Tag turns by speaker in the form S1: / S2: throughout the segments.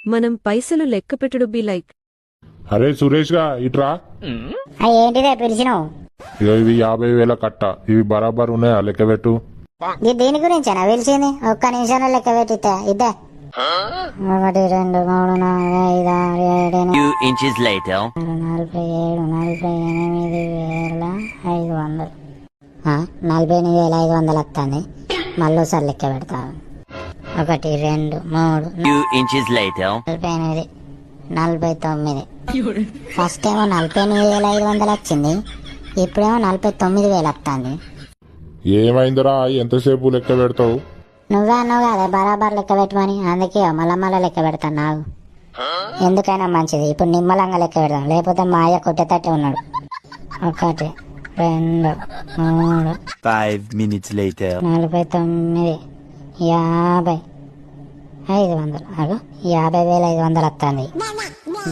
S1: మనం పైసలు లెక్కపెట్టుడు be like.
S2: అరే సురేష్ గా ఇట్రా.
S3: ఏంటిదే పిలిచినావు?
S2: ఇగో ఇవి 50,000 కట్ట. ఇవి బరాబర్ ఉన్నాయా? లెక్క పెట్టు.
S3: దీని గురించేనా పిలిచింది? ఒక్క నిమిషంలో లెక్క పెట్టితే ఇద్దే. 1 2 3 4 5 6 7
S4: Few inches later.
S3: 47,500. 48,500 వస్తుంది. మళ్ళీసారి లెక్క పెడతా. 1 2 3
S4: Few inches later.
S3: 48 49. ఫస్ట్ ఏమో 48,500 వచ్చింది, ఇప్పుడేమో 49,000 వస్తుంది.
S2: ఏమైందిరా? ఎంతసేపు లెక్క పెడతావు?
S3: నువ్వే అన్నావు కదా బరాబర్ లెక్క పెట్టమని, అందుకే మళ్ళా లెక్క పెడతాను. నాకు ఎందుకైనా మంచిది, ఇప్పుడు నిమ్మలంగా లెక్క పెడతాం, లేకపోతే మా అయ్య కొట్టేటట్టే ఉన్నాడు. 1 2 3
S4: 5 minutes later.
S3: 49 50,500. అగో 50,500 వస్తుంది.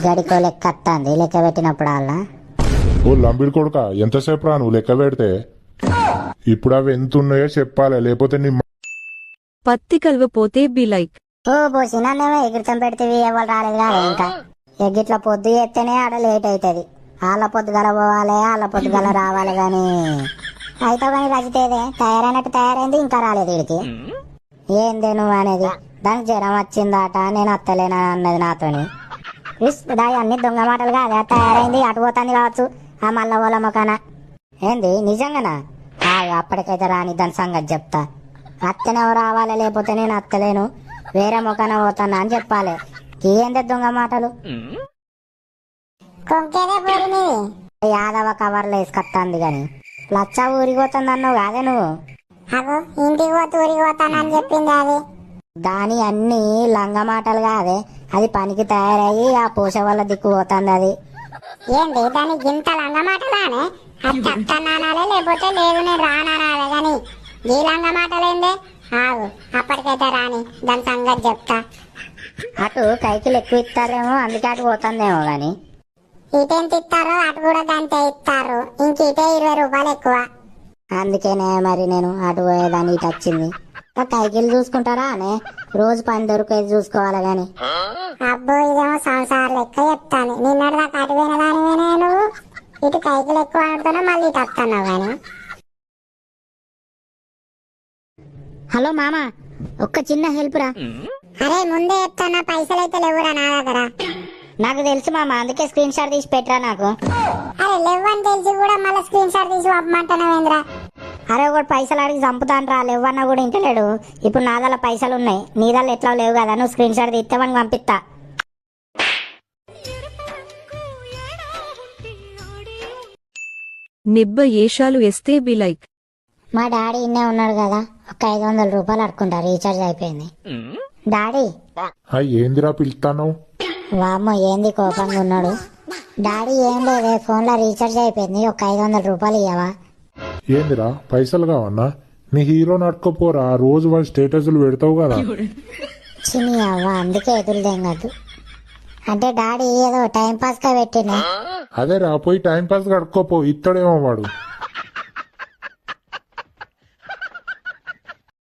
S3: గడికో లెక్క వస్తుంది లెక్క పెట్టినప్పుడు అలా.
S2: ఓ లంబిడి కొడుక, ఎంతసేపు రా నువ్వు లెక్క పెడితే? ఇప్పుడు అవి ఎంత ఉన్నాయో చెప్పాలి, లేకపోతే నీ
S1: పత్తి కలవపోతే బి లైక్.
S3: ఓ పోసి నన్నేమో ఎగిరితం పెడితే ఎవరు రాలేదు కాదు. ఇంకా ఎగ్గిట్ల పొద్దు చేస్తేనే ఆడ లేట్ అవుతుంది. వాళ్ళ పొద్దుగల పోవాలి, వాళ్ళ పొద్దుగల రావాలి. కానీ అయితే కానీ రచితేదే తయారైనట్టు తయారైంది, ఇంకా రాలేదు వీడికి. ఏందే నువ్వు అనేది? దానికి జ్వరం వచ్చిందట, నేను అత్తలేనా అన్నది నాతోని. దాని అన్ని దొంగ మాటలు కాదా? తయారైంది అటు పోతుంది కావచ్చు ఆ మల్ల ఓల మొక్కన. ఏంది నిజంగానా? అప్పటికైతే రాని దాని సంగతి చెప్తా. అత్తనేమో రావాలి, లేకపోతే నేను అత్తలేను, వేరే మొక్కన పోతానా అని చెప్పాలి. ఏందే దొంగ మాటలు? యాదవ కవర్లో వేసుకొస్తుంది గాని లచ్చ ఊరికి పోతుంది అన్నావు కాదే నువ్వు. ఇంటికి పోతే ఊరికి పోతానని చెప్పింది అది. దాని అన్ని లంగ మాటలు కాదే, అది పనికి తయారయ్యి ఆ పూస వల్ల దిక్కు పోతుంది. అది ఏంటి దానికి ఇంత లంగ మాటలానే? అత్తనానాలే లేకపోతే లేదు నేను రానానాలే గాని ఈ లంగ మాటలేందే? ఆగు అప్పటికైతే రాని దాని సంగతి చెప్తా. అటు కైకిలు ఎక్కువ ఇస్తారేమో, అందుకే అటు పోతుందేమో గాని. ఇటెంత ఇస్తారో అటు కూడా గంటే ఇస్తారు, ఇంక ఇటే 20 రూపాయలు ఎక్కువ. అందుకేనే మరి నేను అటు పోయేదాన్ని ఇటు వచ్చింది. కైకిలు చూసుకుంటారా అనే? రోజు పని దొరికేది చూసుకోవాలి గాని. అబ్బో ఇదేమో సంసారం లెక్క చెప్తాను. నిన్నటి దాకా అటు పోయిన దానివేనా నువ్వు? ఇటు కైకిలు ఎక్కువ ఆడుతున్నా మళ్ళీ ఇటు వస్తున్నావు గాని. హలో మామ, ఒక్క చిన్న హెల్ప్ రా. అరే ముందే చెప్తానా, పైసలు అయితే లేవురా నా దగ్గర. నాకు తెలుసు మామ, అందుకే స్క్రీన్ షాట్ తీసి పెట్టరా నాకు. అరే లేవని తెలిసి కూడా మళ్ళీ స్క్రీన్ షాట్ తీసి పంపమంటున్నావేంద్రా? అరే ఒకటి పైసలు అడిగి చంపుతాను రా, లేవన్నా కూడా ఇంటలేడు. ఇప్పుడు నా దగ్గర పైసలు ఉన్నాయి, నీ దగ్గర ఎట్లా లేవు కదా, నువ్వు స్క్రీన్ షాట్ తీస్తే మనకి పంపిస్తా.
S1: నిబ్బ ఏషాలు ఎస్తే బి లైక్.
S3: మా డాడీ ఇన్నే ఉన్నాడు కదా, ఒక 500 రూపాయలు అడుకుంటా, రీఛార్జ్ అయిపోయింది. డాడీ.
S2: ఏందిరా పిలుస్తాను?
S3: వామ్మో ఏంది కోపంగా ఉన్నాడు? డాడీ ఏం లేదే, ఫోన్ లో రీఛార్జ్ అయిపోయింది, ఒక 500 రూపాయలు ఇయ్యవా?
S2: ఏందిరా పైసలు కావన్నా? నీ హీరో నడుకోపోరా, రోజు వాడి స్టేటస్లు పెడతావు కదా.
S3: చిని అవ్వ, అందుకే ఎదురు తెంగదు. అంటే డాడీ ఏదో టైం పాస్ గా పెట్టినే.
S2: అదే రా, పోయి టైం పాస్ కడుక్కోపో, ఇత్తడేమో వాడు.